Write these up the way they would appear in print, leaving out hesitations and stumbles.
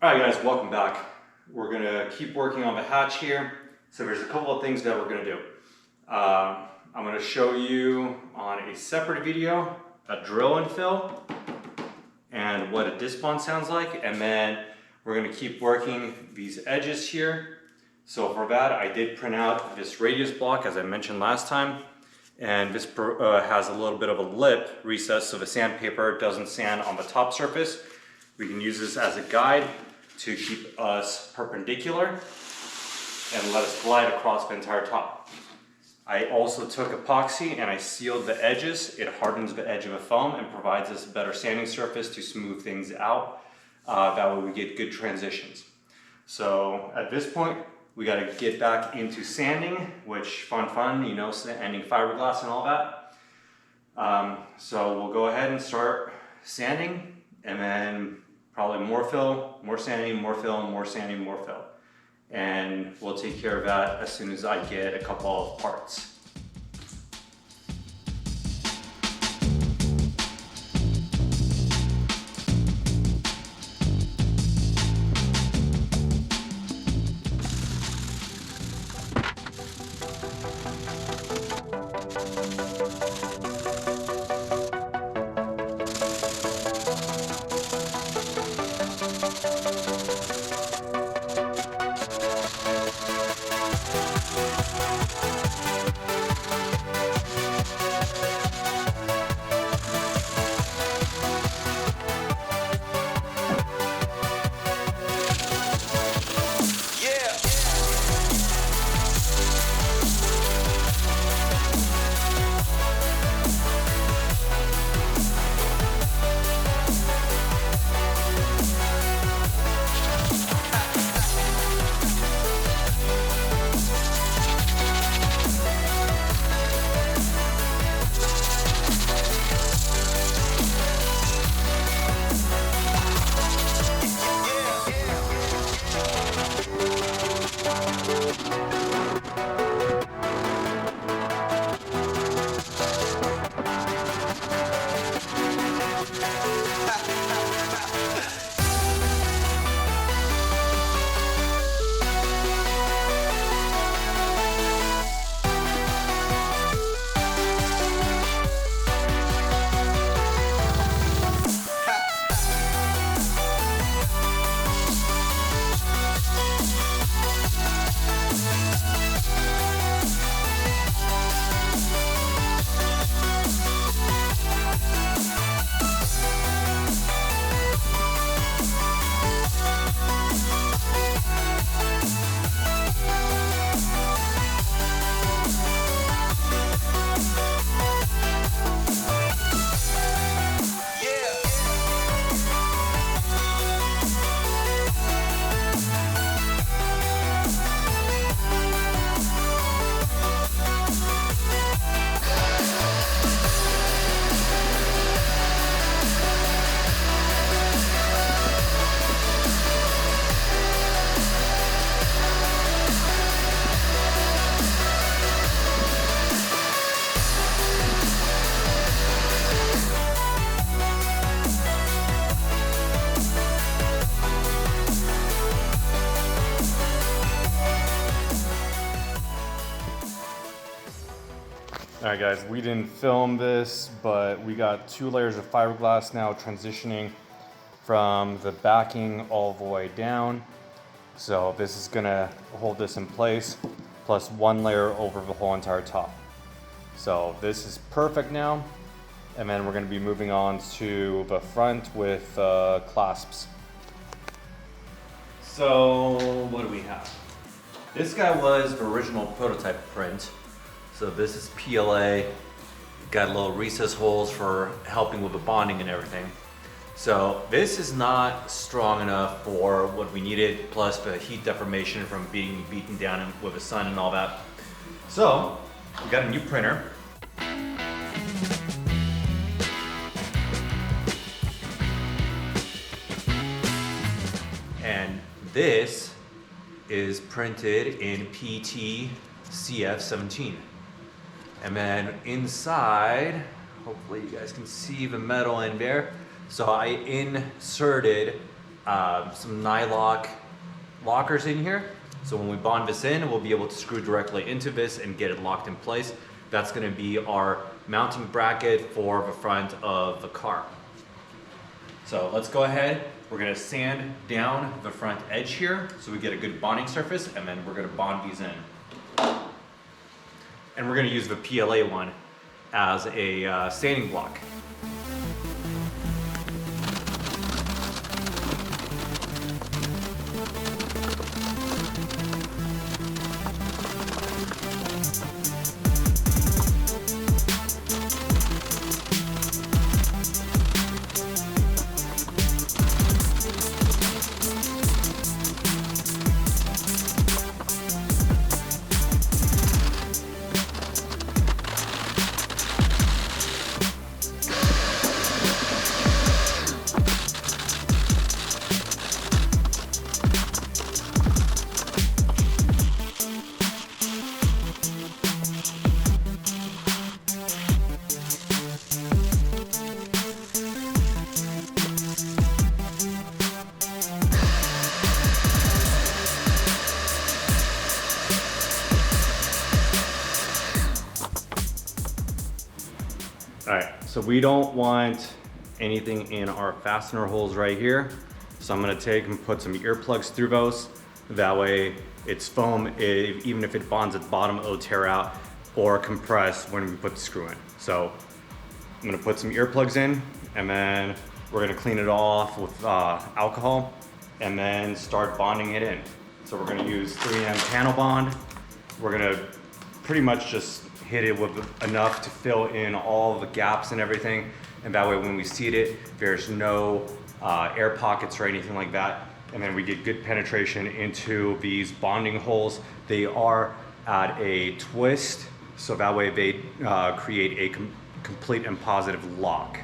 Alright guys, welcome back. We're going to keep working on the hatch here. So there's a couple of things that we're going to do. I'm going to show you on a separate video a drill and fill and what a disc bond sounds like, and then we're going to keep working these edges here. So for that I did print out this radius block as I mentioned last time, and this has a little bit of a lip recess so the sandpaper doesn't sand on the top surface. We can use this as a guide to keep us perpendicular and let us glide across the entire top. I also took epoxy and I sealed the edges. It hardens the edge of a foam and provides us a better sanding surface to smooth things out. That way we get good transitions. So at this point, we got to get back into sanding, which fun, you know, sanding fiberglass and all that. So we'll go ahead and start sanding, and then probably more fill, more sanding, more fill, more sanding, more fill. And we'll take care of that as soon as I get a couple of parts. Alright guys, we didn't film this, but we got 2 layers of fiberglass now transitioning from the backing all the way down. So this is gonna hold this in place, plus 1 layer over the whole entire top. So this is perfect now, and then we're gonna be moving on to the front with clasps. So what do we have? This guy was the original prototype print. So this is PLA, got little recess holes for helping with the bonding and everything. So this is not strong enough for what we needed, plus the heat deformation from being beaten down with the sun and all that. So we got a new printer. And this is printed in PT CF17. And then inside, hopefully you guys can see the metal in there. So I inserted some nylock lockers in here. So when we bond this in, we'll be able to screw directly into this and get it locked in place. That's going to be our mounting bracket for the front of the car. So let's go ahead. We're going to sand down the front edge here so we get a good bonding surface, and then we're going to bond these in. And we're going to use the PLA one as a sanding block. All right, so we don't want anything in our fastener holes right here. So I'm gonna take and put some earplugs through those. That way it's foam, even if it bonds at the bottom, it'll tear out or compress when we put the screw in. So I'm gonna put some earplugs in, and then we're gonna clean it all off with alcohol and then start bonding it in. So we're gonna use 3M panel bond. We're gonna pretty much just hit it with enough to fill in all the gaps and everything. And that way when we seat it, there's no air pockets or anything like that. And then we get good penetration into these bonding holes. They are at a twist, so that way they create a complete and positive lock.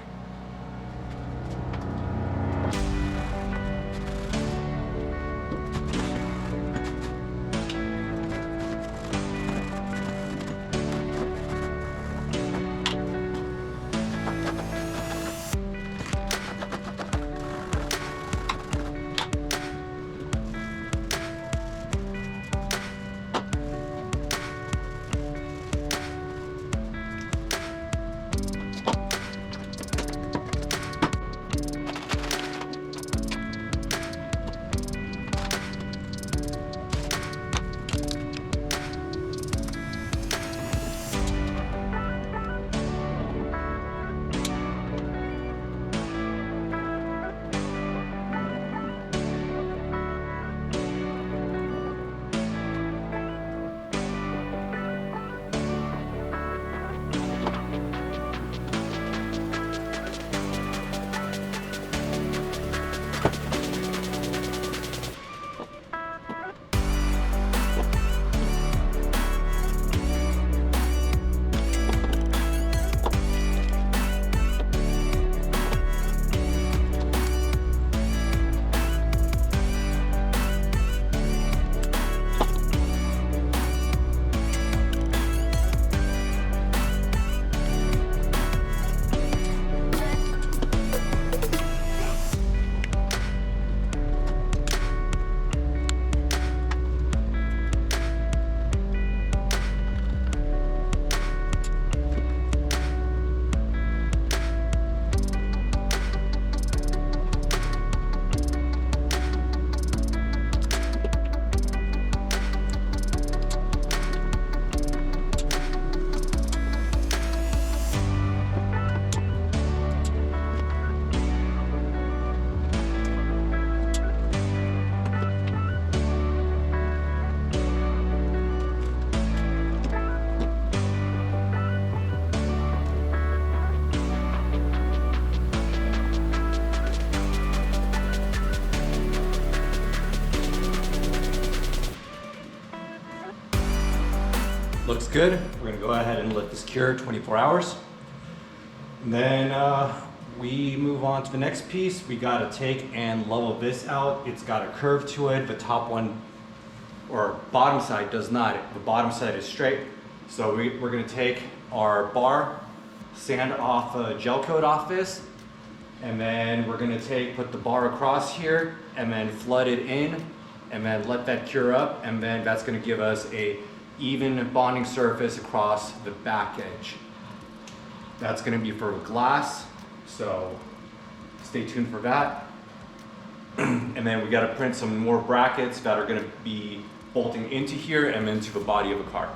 Looks good. We're gonna go ahead and let this cure 24 hours. And then we move on to the next piece. We gotta take and level this out. It's got a curve to it. The top one, or bottom side, does not. The bottom side is straight. So we're gonna take our bar, sand off gel coat off this, And then we're gonna put the bar across here and then flood it in and then let that cure up, and then that's gonna give us a even bonding surface across the back edge. That's gonna be for glass, so stay tuned for that. And then we gotta print some more brackets that are gonna be bolting into here and into the body of the car.